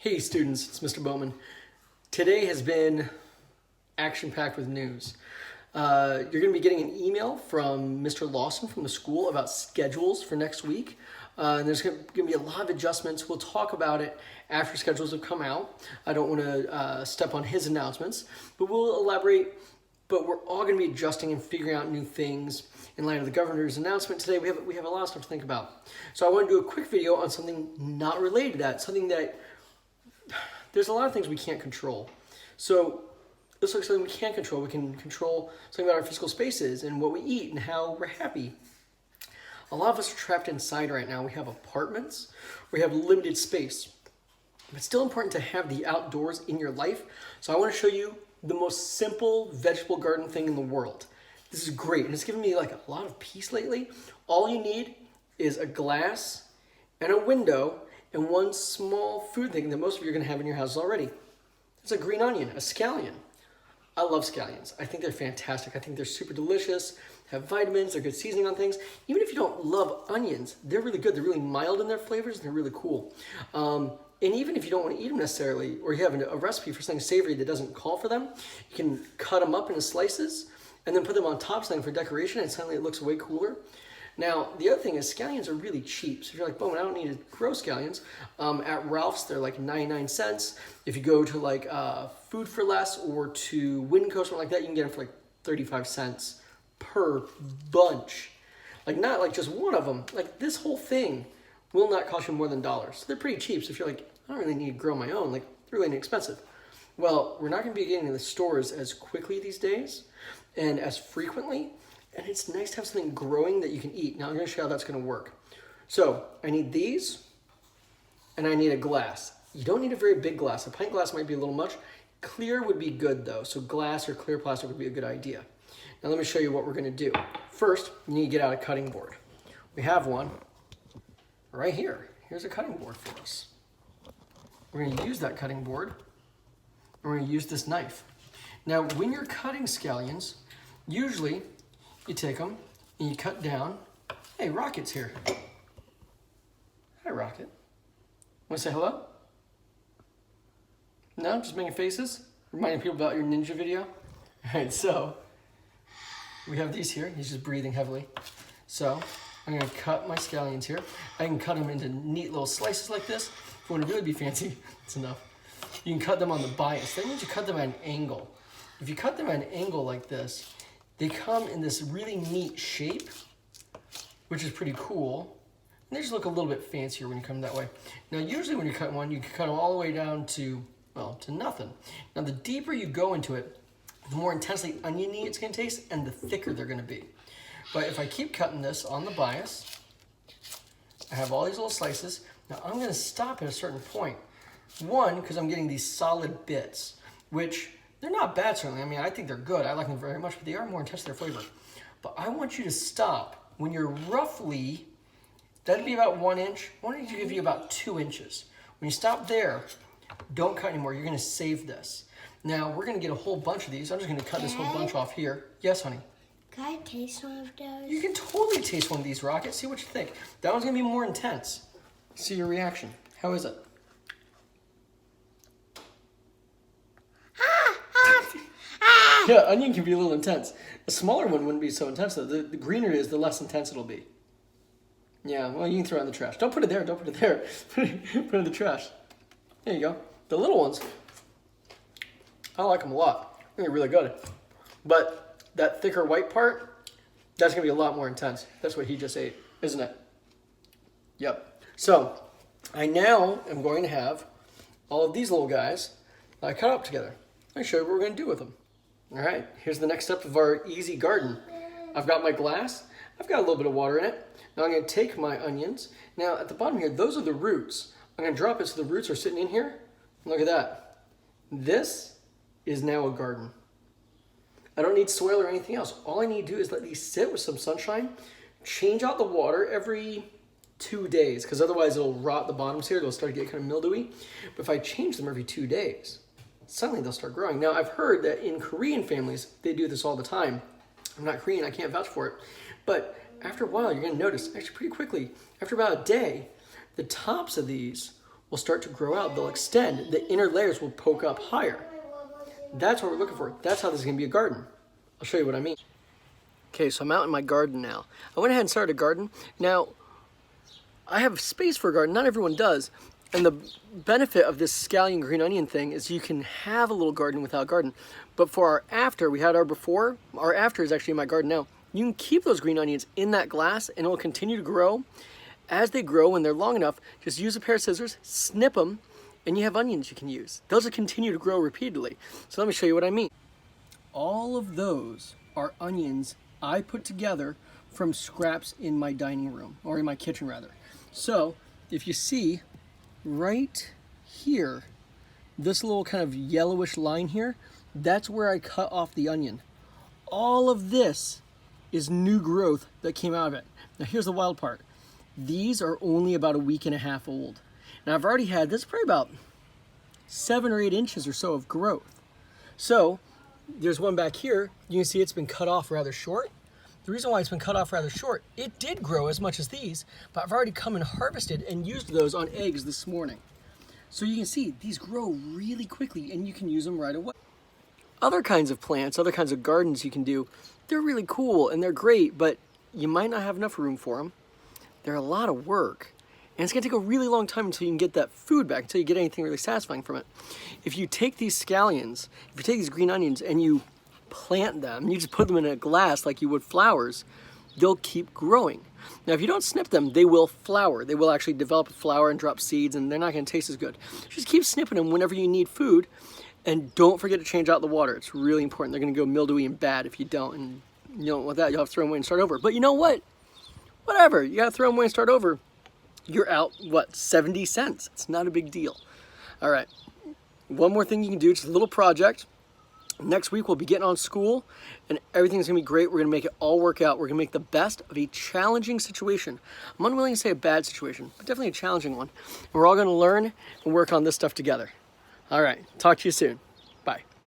Hey students, it's Mr. Bowman. Today has been action-packed with news. You're going to be getting an email from Mr. Lawson from the school about schedules for next week. And there's going to be a lot of adjustments. We'll talk about it after schedules have come out. I don't want to step on his announcements, but we'll elaborate. But we're all going to be adjusting and figuring out new things in light of the governor's announcement today. We have a lot of stuff to think about. So I want to do a quick video on something not related to that, something that there's a lot of things we can't control. So let's look at something we can control. We can control something about our physical spaces and what we eat and how we're happy. A lot of us are trapped inside right now. We have apartments, we have limited space. It's still important to have the outdoors in your life. So I want to show you the most simple vegetable garden thing in the world. This is great, and it's given me like a lot of peace lately. All you need is a glass and a window and one small food thing that most of you are going to have in your houses already. It's a green onion, a scallion. I love scallions. I think they're fantastic. I think they're super delicious, have vitamins, they're good seasoning on things. Even if you don't love onions, they're really good. They're really mild in their flavors, and they're really cool. And even if you don't want to eat them necessarily, or you have a recipe for something savory that doesn't call for them, you can cut them up into slices and then put them on top of something for decoration, and suddenly it looks way cooler. Now, the other thing is scallions are really cheap. So if you're like, Bowman, I don't need to grow scallions. At Ralph's, they're like 99 cents. If you go to like Food for Less or to Winco, something like that, you can get them for like 35 cents per bunch. Like not like just one of them. Like this whole thing will not cost you more than $1. So they're pretty cheap. So if you're like, I don't really need to grow my own, like they're really inexpensive. Well, we're not going to be getting in the stores as quickly these days and as frequently. And it's nice to have something growing that you can eat. Now I'm going to show you how that's going to work. So I need these, and I need a glass. You don't need a very big glass. A pint glass might be a little much. Clear would be good though. So glass or clear plastic would be a good idea. Now let me show you what we're going to do. First, you need to get out a cutting board. We have one right here. Here's a cutting board for us. We're going to use that cutting board, and we're going to use this knife. Now when you're cutting scallions, usually you take them and you cut down. Hey, Rocket's here. Hi, Rocket. Want to say hello? No, just making faces? Reminding people about your ninja video? All right, so we have these here. He's just breathing heavily. So I'm going to cut my scallions here. I can cut them into neat little slices like this. If you want to really be fancy, it's enough. You can cut them on the bias. That means you cut them at an angle. If you cut them at an angle like this, they come in this really neat shape, which is pretty cool. And they just look a little bit fancier when you cut them that way. Now, usually when you cut one, you can cut them all the way down to, well, to nothing. Now, the deeper you go into it, the more intensely oniony it's going to taste and the thicker they're going to be. But if I keep cutting this on the bias, I have all these little slices. Now, I'm going to stop at a certain point. One, because I'm getting these solid bits, which they're not bad, certainly. I mean, I think they're good. I like them very much, but they are more intense in their flavor. But I want you to stop when you're roughly, that'd be about 1 inch. I want to give you about 2 inches. When you stop there, don't cut anymore. You're going to save this. Now, we're going to get a whole bunch of these. I'm just going to cut this whole bunch off here. Yes, honey? Can I taste one of those? You can totally taste one of these, Rocket. See what you think. That one's going to be more intense. See your reaction. How is it? Yeah, onion can be a little intense. A smaller one wouldn't be so intense, though. The greener it is, the less intense it'll be. Yeah, well, you can throw it in the trash. Don't put it there, don't put it there. Put it in the trash. There you go. The little ones, I like them a lot. I think they're really good. But that thicker white part, that's going to be a lot more intense. That's what he just ate, isn't it? Yep. So, I now am going to have all of these little guys that I cut up together. I'll show you what we're going to do with them. All right, here's the next step of our easy garden. I've got my glass. I've got a little bit of water in it. Now I'm going to take my onions. Now at the bottom here, those are the roots. I'm going to drop it so the roots are sitting in here. Look at that. This is now a garden. I don't need soil or anything else. All I need to do is let these sit with some sunshine, change out the water every 2 days, because otherwise it'll rot the bottoms here. They'll start to get kind of mildewy. But if I change them every 2 days, suddenly they'll start growing. Now, I've heard that in Korean families, they do this all the time. I'm not Korean, I can't vouch for it. But after a while, you're going to notice, actually pretty quickly, after about a day, the tops of these will start to grow out. They'll extend. The inner layers will poke up higher. That's what we're looking for. That's how this is going to be a garden. I'll show you what I mean. Okay, so I'm out in my garden now. I went ahead and started a garden. Now, I have space for a garden. Not everyone does. And the benefit of this scallion green onion thing is you can have a little garden without a garden. But for our after, we had our before. Our after is actually in my garden now. You can keep those green onions in that glass and it will continue to grow. As they grow, when they're long enough, just use a pair of scissors, snip them, and you have onions you can use. Those will continue to grow repeatedly. So let me show you what I mean. All of those are onions I put together from scraps in my dining room, or in my kitchen rather. So if you see right here, this little kind of yellowish line here, that's where I cut off the onion. All of this is new growth that came out of it. Now here's the wild part. These are only about a week and a half old. Now I've already had this probably about 7 or 8 inches or so of growth. So there's one back here. You can see it's been cut off rather short. The reason why it's been cut off rather short, it did grow as much as these, but I've already come and harvested and used those on eggs this morning. So you can see these grow really quickly and you can use them right away. Other kinds of plants, other kinds of gardens you can do, they're really cool and they're great, but you might not have enough room for them. They're a lot of work. And it's gonna take a really long time until you can get that food back, until you get anything really satisfying from it. If you take these scallions, if you take these green onions and you plant them, you just put them in a glass like you would flowers, they'll keep growing. Now if you don't snip them, they will flower. They will actually develop a flower and drop seeds and they're not gonna taste as good. Just keep snipping them whenever you need food and don't forget to change out the water. It's really important. They're gonna go mildewy and bad if you don't, and you don't want that. You'll have to throw them away and start over. But you know what? Whatever, you gotta throw them away and start over. You're out, what, 70 cents? It's not a big deal. All right, one more thing you can do, just a little project. Next week we'll be getting on school and everything's gonna be great. We're gonna make it all work out. We're gonna make the best of a challenging situation. I'm unwilling to say a bad situation, but definitely a challenging one. And we're all gonna learn and work on this stuff together. All right, talk to you soon.